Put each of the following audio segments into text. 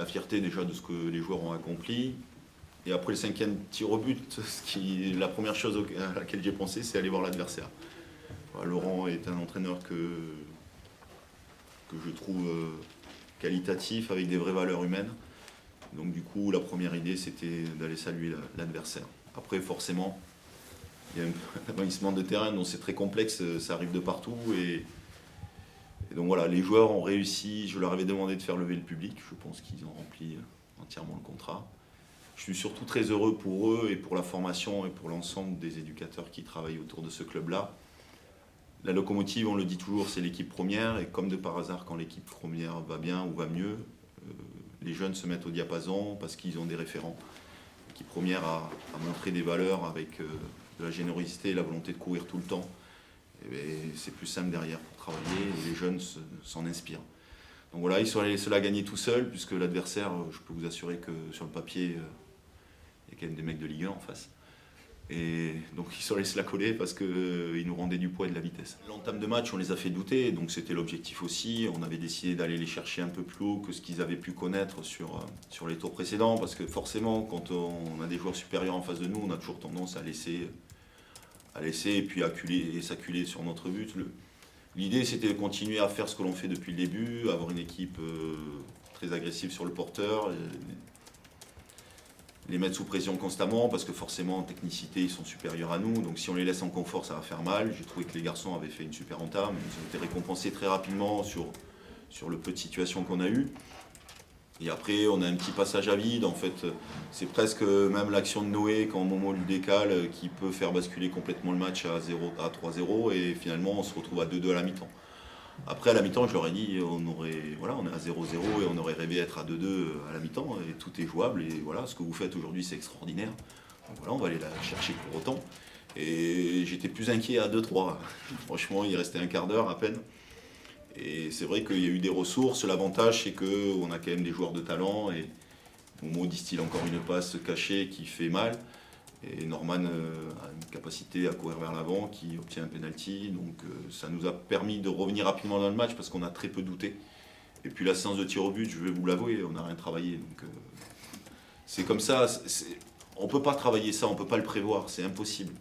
la fierté déjà de ce que les joueurs ont accompli. Et après le 5e tir au but, la première chose à laquelle j'ai pensé, c'est aller voir l'adversaire. Voilà, Laurent est un entraîneur que je trouve qualitatif, avec des vraies valeurs humaines. Donc du coup, la première idée, c'était d'aller saluer l'adversaire. Après, forcément, il y a un envahissement de terrain, donc c'est très complexe, ça arrive de partout. Et donc voilà, les joueurs ont réussi, je leur avais demandé de faire lever le public, je pense qu'ils ont rempli entièrement le contrat. Je suis surtout très heureux pour eux et pour la formation et pour l'ensemble des éducateurs qui travaillent autour de ce club-là. La locomotive, on le dit toujours, c'est l'équipe première, et comme de par hasard, quand l'équipe première va bien ou va mieux, les jeunes se mettent au diapason parce qu'ils ont des référents. L'équipe première a montré des valeurs avec de la générosité et la volonté de courir tout le temps. C'est plus simple derrière pour travailler et les jeunes s'en inspirent. Donc voilà, ils sont allés se la gagner tout seuls, puisque l'adversaire, je peux vous assurer que sur le papier, il y a quand même des mecs de Ligue 1 en face. Et donc ils sont allés se la coller parce qu'ils nous rendaient du poids et de la vitesse. L'entame de match, on les a fait douter, donc c'était l'objectif aussi. On avait décidé d'aller les chercher un peu plus haut que ce qu'ils avaient pu connaître sur les tours précédents, parce que forcément, quand on a des joueurs supérieurs en face de nous, on a toujours tendance à laisser et puis s'acculer sur notre but. L'idée, c'était de continuer à faire ce que l'on fait depuis le début, avoir une équipe très agressive sur le porteur, les mettre sous pression constamment, parce que forcément, en technicité, ils sont supérieurs à nous. Donc si on les laisse en confort, ça va faire mal. J'ai trouvé que les garçons avaient fait une super entame. Ils ont été récompensés très rapidement sur le peu de situations qu'on a eues. Et après, on a un petit passage à vide. En fait, c'est presque même l'action de Noé, quand Momo lui décale, qui peut faire basculer complètement le match à 3-0. Et finalement, on se retrouve à 2-2 à la mi-temps. Après, à la mi-temps, je leur ai dit, on est à 0-0 et on aurait rêvé être à 2-2 à la mi-temps. Et tout est jouable. Et voilà, ce que vous faites aujourd'hui, c'est extraordinaire. Donc voilà, on va aller la chercher pour autant. Et j'étais plus inquiet à 2-3. Franchement, il restait un quart d'heure à peine. Et c'est vrai qu'il y a eu des ressources. L'avantage, c'est qu'on a quand même des joueurs de talent. Et Momo distille encore une passe cachée qui fait mal. Et Norman a une capacité à courir vers l'avant, qui obtient un penalty. Donc ça nous a permis de revenir rapidement dans le match parce qu'on a très peu douté. Et puis la séance de tir au but, je vais vous l'avouer, on n'a rien travaillé. Donc c'est comme ça. On ne peut pas travailler ça, on ne peut pas le prévoir, c'est impossible.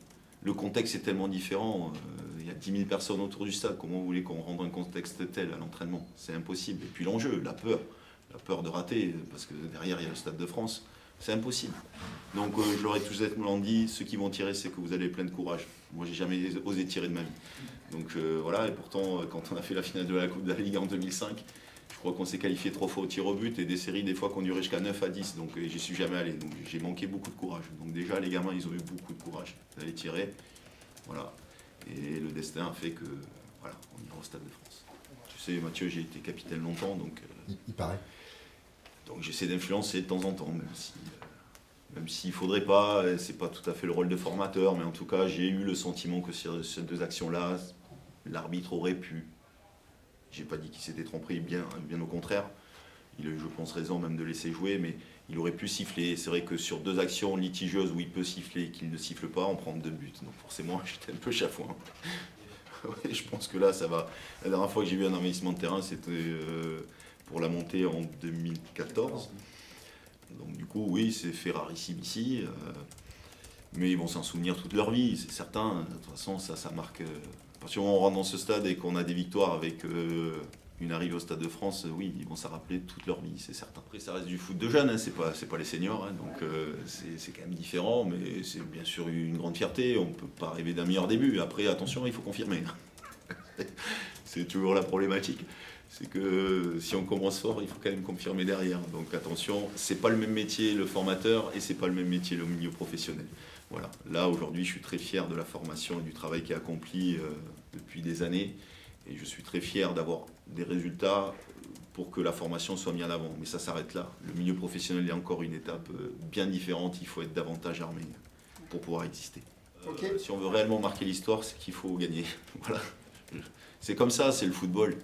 Le contexte est tellement différent. Il y a 10 000 personnes autour du stade. Comment vous voulez qu'on rende un contexte tel à l'entraînement? C'est impossible. Et puis l'enjeu, la peur de rater, parce que derrière il y a le Stade de France. C'est impossible. Donc je leur ai tous dit, ceux qui vont tirer, c'est que vous avez plein de courage. Moi, j'ai jamais osé tirer de ma vie. Donc voilà, et pourtant, quand on a fait la finale de la Coupe de la Ligue en 2005, je crois qu'on s'est qualifié 3 fois au tir au but et des séries des fois qu'on durait jusqu'à 9 à 10. Donc j'y suis jamais allé. Donc j'ai manqué beaucoup de courage. Donc déjà, les gamins, ils ont eu beaucoup de courage d'aller tirer. Voilà. Et le destin a fait que, voilà, on ira au Stade de France. Tu sais, Mathieu, j'ai été capitaine longtemps, donc... Il paraît. Donc j'essaie d'influencer de temps en temps, même s'il ne faudrait pas, c'est pas tout à fait le rôle de formateur, mais en tout cas j'ai eu le sentiment que sur ces deux actions-là, l'arbitre aurait pu. J'ai pas dit qu'il s'était trompé, bien au contraire. Il a eu, je pense, raison même de laisser jouer, mais il aurait pu siffler. C'est vrai que sur deux actions litigieuses où il peut siffler et qu'il ne siffle pas, on prend 2 buts. Donc forcément, j'étais un peu chafouin. Ouais, je pense que là, ça va. La dernière fois que j'ai vu un envahissement de terrain, c'était pour la montée en 2014. Donc du coup, oui, c'est fait rarissime ici. Mais ils vont s'en souvenir toute leur vie, c'est certain. De toute façon, ça marque... à partir du moment où on rentre dans ce stade et qu'on a des victoires avec une arrivée au Stade de France, oui, ils vont s'en rappeler toute leur vie, c'est certain. Après, ça reste du foot de jeunes, hein, c'est pas les seniors, hein, donc c'est quand même différent, mais c'est bien sûr une grande fierté. On ne peut pas rêver d'un meilleur début. Après, attention, il faut confirmer. C'est toujours la problématique. C'est que si on commence fort, il faut quand même confirmer derrière. Donc attention, c'est pas le même métier le formateur et c'est pas le même métier le milieu professionnel. Voilà. Là aujourd'hui, je suis très fier de la formation et du travail qui est accompli depuis des années, et je suis très fier d'avoir des résultats pour que la formation soit mise en avant. Mais ça s'arrête là. Le milieu professionnel est encore une étape bien différente. Il faut être davantage armé pour pouvoir exister. Okay. Si on veut réellement marquer l'histoire, c'est qu'il faut gagner. Voilà. C'est comme ça, c'est le football.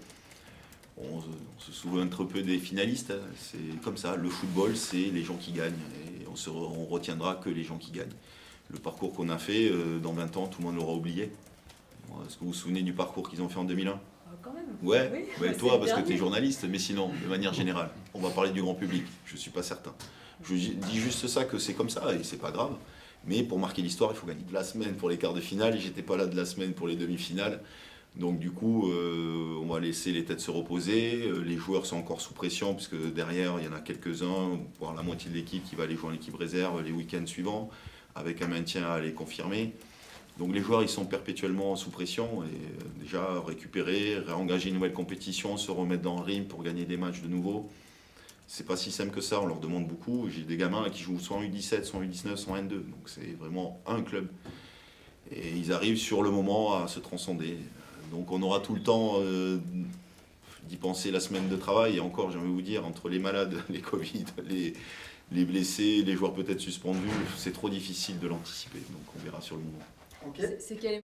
On se souvient très peu des finalistes, hein. C'est comme ça, le football, c'est les gens qui gagnent, et on retiendra que les gens qui gagnent. Le parcours qu'on a fait, dans 20 ans, tout le monde l'aura oublié. Est-ce que vous vous souvenez du parcours qu'ils ont fait en 2001? Quand même. Ouais, Oui, ouais, c'est toi le parce que tu es dernier. journaliste, mais sinon, de manière générale, on va parler du grand public, je ne suis pas certain. Je dis juste ça, que c'est comme ça, et c'est pas grave. Mais pour marquer l'histoire, il faut gagner de la semaine pour les quarts de finale, et j'étais pas là de la semaine pour les demi-finales. Donc du coup, on va laisser les têtes se reposer. Les joueurs sont encore sous pression, puisque derrière, il y en a quelques-uns, voire la moitié de l'équipe qui va aller jouer en équipe réserve les week-ends suivants, avec un maintien à aller confirmer. Donc les joueurs, ils sont perpétuellement sous pression, et déjà récupérer, réengager une nouvelle compétition, se remettre dans le rythme pour gagner des matchs de nouveau. C'est pas si simple que ça, on leur demande beaucoup. J'ai des gamins qui jouent soit en U17, soit en U19, soit en N2, donc c'est vraiment un club. Et ils arrivent sur le moment à se transcender. Donc on aura tout le temps d'y penser la semaine de travail. Et encore, j'ai envie de vous dire, entre les malades, les Covid, les blessés, les joueurs peut-être suspendus, c'est trop difficile de l'anticiper. Donc on verra sur le moment. Ok. C'est quel